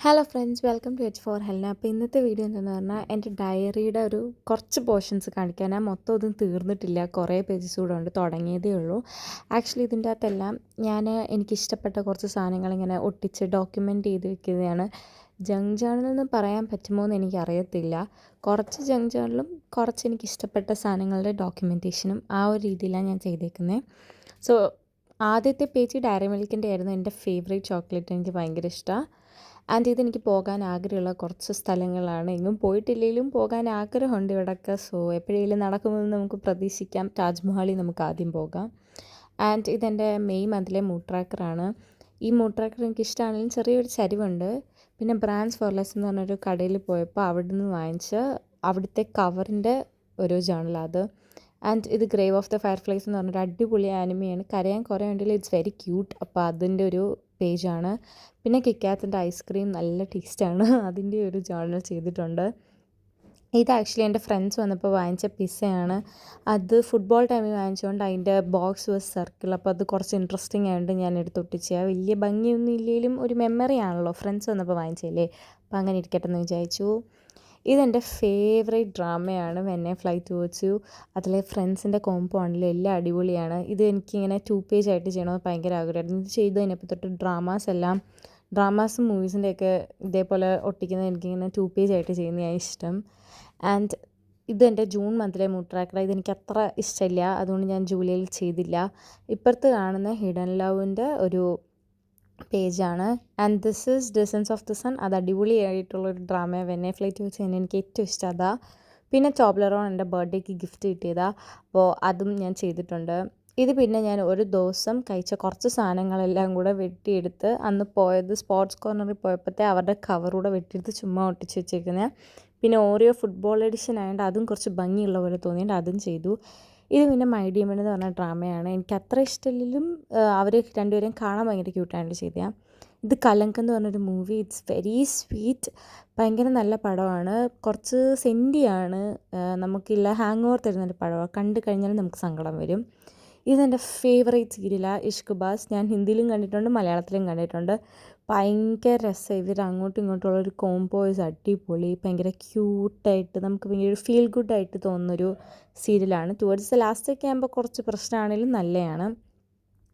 Hello friends, welcome to for Helna. അപ്പോൾ ഇന്നത്തെ video എന്താണെന്ന് പറഞ്ഞാൽ എൻ്റെ ഡയറിയുടെ കുറച്ച് പോർഷൻസ് കാണിക്കാനാണ്. മൊത്തം ഒന്നും തീർന്നിട്ടില്ല, കുറേ പേജസ് കൂടെ ഉണ്ട്, തുടങ്ങിയതേ ഉള്ളൂ. ആക്ച്വലി ഇതിൻ്റെ അകത്തെല്ലാം എനിക്കിഷ്ടപ്പെട്ട കുറച്ച് സാധനങ്ങൾ ഇങ്ങനെ ഒട്ടിച്ച് ഡോക്യുമെൻ്റ് ചെയ്ത് വെക്കുന്നതാണ്. ജങ്ക് ജേർണൽ എന്ന് പറയാൻ പറ്റുമോ എന്ന് എനിക്കറിയത്തില്ല. കുറച്ച് ജങ്ക് ജേർണലും കുറച്ച് എനിക്കിഷ്ടപ്പെട്ട സാധനങ്ങളുടെ ഡോക്യുമെൻറ്റേഷനും ആ ഒരു രീതിയിലാണ് ഞാൻ ചെയ്തേക്കുന്നത്. സോ ആദ്യത്തെ പേജ് ഡയറി മിൽക്കിൻ്റെ ആയിരുന്നു. എൻ്റെ ഫേവറേറ്റ് ചോക്ലേറ്റ്, എനിക്ക് ഭയങ്കര ഇഷ്ടമാണ്. ആൻഡ് ഇതെനിക്ക് പോകാൻ ആഗ്രഹമുള്ള കുറച്ച് സ്ഥലങ്ങളാണ്. എങ്ങും പോയിട്ടില്ലെങ്കിലും പോകാൻ ആഗ്രഹമുണ്ട് ഇവിടെയൊക്കെ. സോ എപ്പോഴെങ്കിലും നടക്കുമെന്ന് നമുക്ക് പ്രതീക്ഷിക്കാം. താജ്മഹലിൽ നമുക്ക് ആദ്യം പോകാം. ആൻഡ് ഇതെൻ്റെ മെയ് മന്തിലെ മൂഡ് ട്രാക്കറാണ്. ഈ മൂഡ് ട്രാക്കർ എനിക്ക് ഇഷ്ടമാണെങ്കിലും ചെറിയൊരു ചരിവുണ്ട്. പിന്നെ ബ്രാൻഡ്സ് ഫോർലെസ് എന്ന് പറഞ്ഞൊരു കടയിൽ പോയപ്പോൾ അവിടെ നിന്ന് വാങ്ങിച്ച അവിടുത്തെ കവറിൻ്റെ ഒരു ജേർണലാണ് അത്. ആൻഡ് ഇത് ഗ്രേവ് ഓഫ് ദ ഫയർഫ്ലൈസ് എന്ന് പറഞ്ഞൊരു അടിപൊളി ആനിമയാണ്. കരയാൻ കുറേ ഉണ്ടെങ്കിൽ ഇറ്റ്സ് വെരി ക്യൂട്ട്. അപ്പോൾ അതിൻ്റെ ഒരു പേജാണ്. പിന്നെ കിക്കാത്തിൻ്റെ ഐസ്ക്രീം നല്ല ടേസ്റ്റാണ്, അതിൻ്റെ ഒരു ജേർണൽ ചെയ്തിട്ടുണ്ട്. ഇത് ആക്ച്വലി എൻ്റെ ഫ്രണ്ട്സ് വന്നപ്പോൾ വാങ്ങിച്ച പിസ്സയാണ്. അത് ഫുട്ബോൾ ടൈമിൽ വാങ്ങിച്ചുകൊണ്ട് അതിൻ്റെ ബോക്സ് വാസ് സർക്കിൾ. അപ്പോൾ അത് കുറച്ച് ഇൻട്രസ്റ്റിംഗ് ആയതുകൊണ്ട് ഞാൻ എടുത്തൊട്ടിച്ച. വലിയ ഭംഗിയൊന്നും ഇല്ലെങ്കിലും ഒരു മെമ്മറി ആണല്ലോ, ഫ്രണ്ട്സ് വന്നപ്പോൾ വാങ്ങിച്ചല്ലേ, അപ്പോൾ അങ്ങനെ ഇരിക്കട്ടെ എന്ന് വിചാരിച്ചു. ഇതെൻ്റെ ഫേവറേറ്റ് ഡ്രാമയാണ്, when a fly towards you. അതിലെ ഫ്രണ്ട്സിൻ്റെ കോംബോ ആണല്ലോ, എല്ലാം അടിപൊളിയാണ്. ഇത് എനിക്കിങ്ങനെ 2 പേജ് ആയിട്ട് ചെയ്യണമെന്ന് ഭയങ്കര ആഗ്രഹമായിരുന്നു. ഇത് ചെയ്ത് കഴിഞ്ഞപ്പോൾ തൊട്ട് ഡ്രാമാസും മൂവീസിൻ്റെയൊക്കെ ഇതേപോലെ ഒട്ടിക്കുന്നത് എനിക്കിങ്ങനെ 2 പേജ് ആയിട്ട് ചെയ്യുന്നതാണ് ഇഷ്ടം. ആൻഡ് ഇതെൻ്റെ ജൂൺ മന്തിലെ മൂഡ് ട്രാക്കറാണ്. ഇതെനിക്ക് അത്ര ഇഷ്ടമില്ല, അതുകൊണ്ട് ഞാൻ ജൂലൈയിൽ ചെയ്തില്ല. ഇപ്പുറത്ത് കാണുന്ന ഹിഡൻ ലവിൻ്റെ ഒരു പേജാണ്. And this is descendants of the sun. അത് അടിപൊളിയായിട്ടുള്ളൊരു drama. When a fly towards you എനിക്ക് ഏറ്റവും ഇഷ്ടം അതാണ്. പിന്നെ ടോബ്ലറോൺ എൻ്റെ ബർത്ത്ഡേക്ക് ഗിഫ്റ്റ് കിട്ടിയതാണ്, അപ്പോൾ അതും ഞാൻ ചെയ്തിട്ടുണ്ട്. ഇത് പിന്നെ ഞാൻ ഒരു ദിവസം കഴിച്ച കുറച്ച് സാധനങ്ങളെല്ലാം കൂടെ വെട്ടിയെടുത്ത് അന്ന് പോയത് സ്പോർട്സ് കോർണറിൽ പോയപ്പോഴത്തെ അവരുടെ കവറൂടെ വെട്ടിയെടുത്ത് ചുമ്മാ ഒട്ടിച്ച് വെച്ചേക്കുന്നത്. പിന്നെ ഓറിയോ ഫുട്ബോൾ എഡിഷൻ ആയതുകൊണ്ട് അതും കുറച്ച് ഭംഗിയുള്ള പോലെ തോന്നിയിട്ട് അതും ചെയ്തു. ഇത് പിന്നെ മൈ ഡിയമണ്ട് എന്ന് പറഞ്ഞ ഡ്രാമയാണ്. എനിക്ക് അത്ര ഇഷ്ടമില്ലെങ്കിലും അവർ രണ്ടുപേരെയും കാണാൻ ഭയങ്കര ക്യൂട്ടായിട്ട് ചെയ്തതാണ്. ഇത് കലങ്ക് എന്ന് പറഞ്ഞൊരു മൂവി. ഇറ്റ്സ് വെരി സ്വീറ്റ്, ഭയങ്കര നല്ല പടമാണ്. കുറച്ച് സെൻറ്റിയാണ്, നമുക്കില്ല ഹാങ് ഓവർ തരുന്നൊരു പടമാണ്. കണ്ടു കഴിഞ്ഞാൽ നമുക്ക് സങ്കടം വരും. ഇതെൻ്റെ ഫേവറേറ്റ് സീരിയലാണ്, ഇഷ്ക് ബാസ്. ഞാൻ ഹിന്ദിയിലും കണ്ടിട്ടുണ്ട്, മലയാളത്തിലും കണ്ടിട്ടുണ്ട്. ഭയങ്കര രസം. ഇവർ അങ്ങോട്ടും ഇങ്ങോട്ടുള്ളൊരു കോംബോയ്സ് അടിപൊളി, ഭയങ്കര ക്യൂട്ടായിട്ട് നമുക്ക് ഭയങ്കര ഫീൽ ഗുഡായിട്ട് തോന്നുന്നൊരു സീരിയലാണ്. ടുവേർഡ്സ് ദ ലാസ്റ്റൊക്കെ ആകുമ്പോൾ കുറച്ച് പ്രശ്നമാണെങ്കിലും നല്ലതാണ്.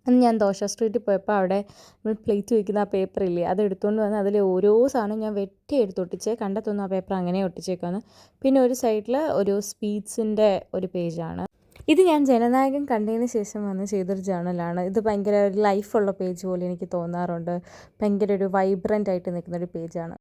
അന്ന് ഞാൻ ദോശ സ്ട്രീറ്റിൽ പോയപ്പോൾ അവിടെ നമ്മൾ പ്ലേറ്റ് വയ്ക്കുന്ന ആ പേപ്പറില്ലേ, അത് എടുത്തുകൊണ്ട് വന്ന് അതിൽ ഓരോ സാധനം ഞാൻ വെട്ടി എടുത്തൊട്ടിച്ച് കണ്ടെത്തുന്ന ആ പേപ്പർ അങ്ങനെ ഒട്ടിച്ചേക്കാണ്. പിന്നെ ഒരു സൈഡിൽ ഒരു സ്പീറ്റ്സിൻ്റെ ഒരു പേജാണ്. ഇത് ഞാൻ ജനനായകൻ കണ്ടതിന് ശേഷം വന്ന് ചെയ്തൊരു ജേർണലാണ്. ഇത് ഭയങ്കര ഒരു ലൈഫുള്ള പേജ് പോലെ എനിക്ക് തോന്നാറുണ്ട്. ഭയങ്കര ഒരു വൈബ്രൻ്റ് ആയിട്ട് നിൽക്കുന്നൊരു പേജാണ്.